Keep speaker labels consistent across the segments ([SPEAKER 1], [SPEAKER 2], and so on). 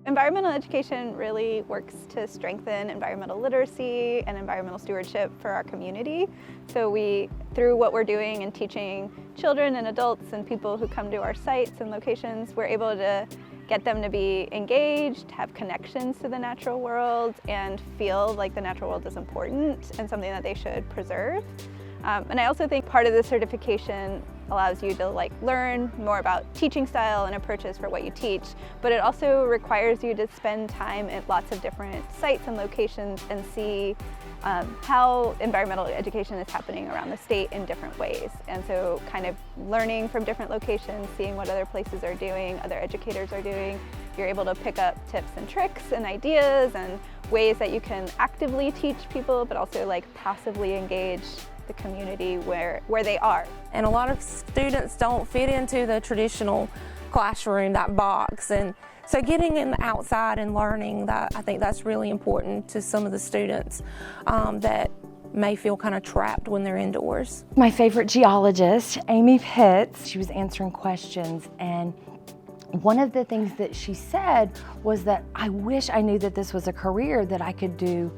[SPEAKER 1] Environmental education really works to strengthen environmental literacy and environmental stewardship for our community. So through what we're doing and teaching children and adults and people who come to our sites and locations, we're able to get them to be engaged, have connections to the natural world, and feel like the natural world is important and something that they should preserve. And I also think part of the certification allows you to learn more about teaching style and approaches for what you teach, but it also requires you to spend time at lots of different sites and locations and see how environmental education is happening around the state in different ways. And so kind of learning from different locations, seeing what other places are doing, other educators are doing, you're able to pick up tips and tricks and ideas and ways that you can actively teach people, but also passively engage the community where they are.
[SPEAKER 2] And a lot of students don't fit into the traditional classroom, that box, and so getting in the outside and learning, I think that's really important to some of the students that may feel kind of trapped when they're indoors.
[SPEAKER 3] My favorite geologist, Amy Pitts, she was answering questions, and one of the things that she said was that I wish I knew that this was a career that I could do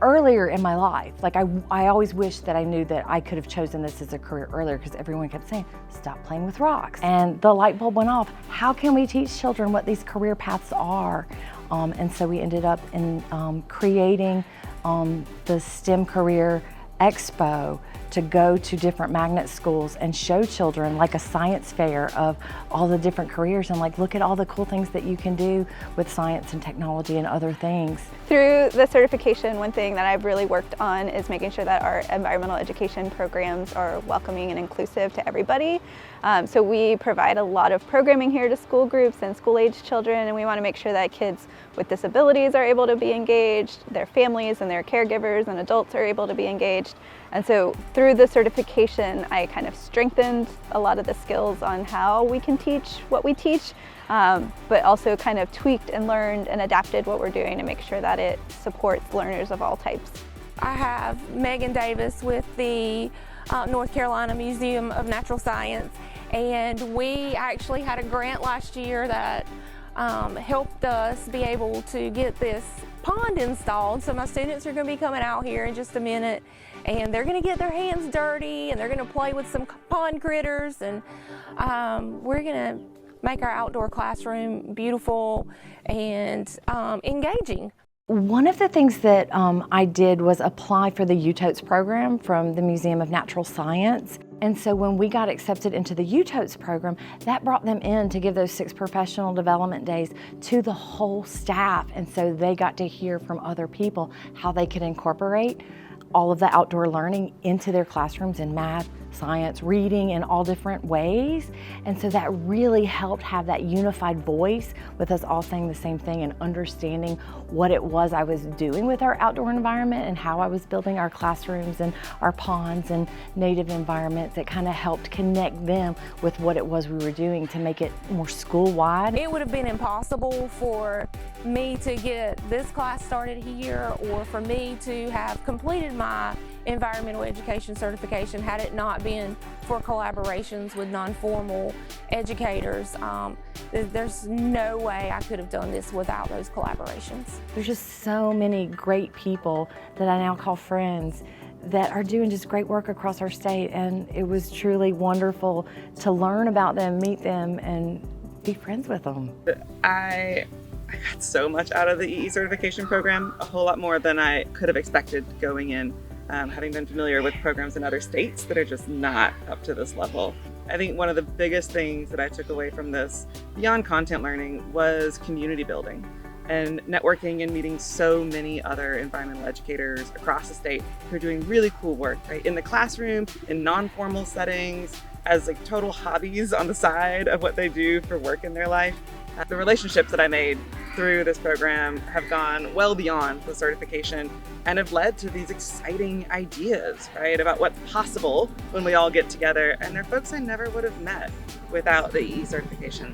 [SPEAKER 3] earlier in my life. I always wish that I knew that I could have chosen this as a career earlier, because everyone kept saying, stop playing with rocks. And the light bulb went off. How can we teach children what these career paths are? And so we ended up in creating the STEM Career Expo to go to different magnet schools and show children a science fair of all the different careers and look at all the cool things that you can do with science and technology and other things.
[SPEAKER 1] Through the certification, one thing that I've really worked on is making sure that our environmental education programs are welcoming and inclusive to everybody. So we provide a lot of programming here to school groups and school-age children, and we want to make sure that kids with disabilities are able to be engaged, their families and their caregivers and adults are able to be engaged. And so through the certification, I kind of strengthened a lot of the skills on how we can teach what we teach, but also kind of tweaked and learned and adapted what we're doing to make sure that it supports learners of all types.
[SPEAKER 2] I have Megan Davis with the North Carolina Museum of Natural Science, and we actually had a grant last year that helped us be able to get this pond installed. So my students are going to be coming out here in just a minute, and they're going to get their hands dirty and they're going to play with some pond critters, and we're going to make our outdoor classroom beautiful and engaging.
[SPEAKER 3] One of the things that I did was apply for the UTOTS program from the Museum of Natural Science. And so when we got accepted into the UTOTS program, that brought them in to give those 6 professional development days to the whole staff. And so they got to hear from other people how they could incorporate all of the outdoor learning into their classrooms in math, science, reading in all different ways. And so that really helped have that unified voice with us all saying the same thing and understanding what it was I was doing with our outdoor environment and how I was building our classrooms and our ponds and native environments. It kind of helped connect them with what it was we were doing to make it more school-wide.
[SPEAKER 2] It would have been impossible for me to get this class started here, or for me to have completed my environmental education certification had it not been for collaborations with non-formal educators. There's no way I could have done this without those collaborations.
[SPEAKER 3] There's just so many great people that I now call friends that are doing just great work across our state, and it was truly wonderful to learn about them, meet them, and be friends with them.
[SPEAKER 4] I got so much out of the EE certification program, a whole lot more than I could have expected going in. Having been familiar with programs in other states that are just not up to this level. I think one of the biggest things that I took away from this, beyond content learning, was community building and networking and meeting so many other environmental educators across the state who are doing really cool work, right? In the classroom, in non-formal settings, as total hobbies on the side of what they do for work in their life. The relationships that I made through this program have gone well beyond the certification and have led to these exciting ideas, right, about what's possible when we all get together. And they're folks I never would have met without the EE certification.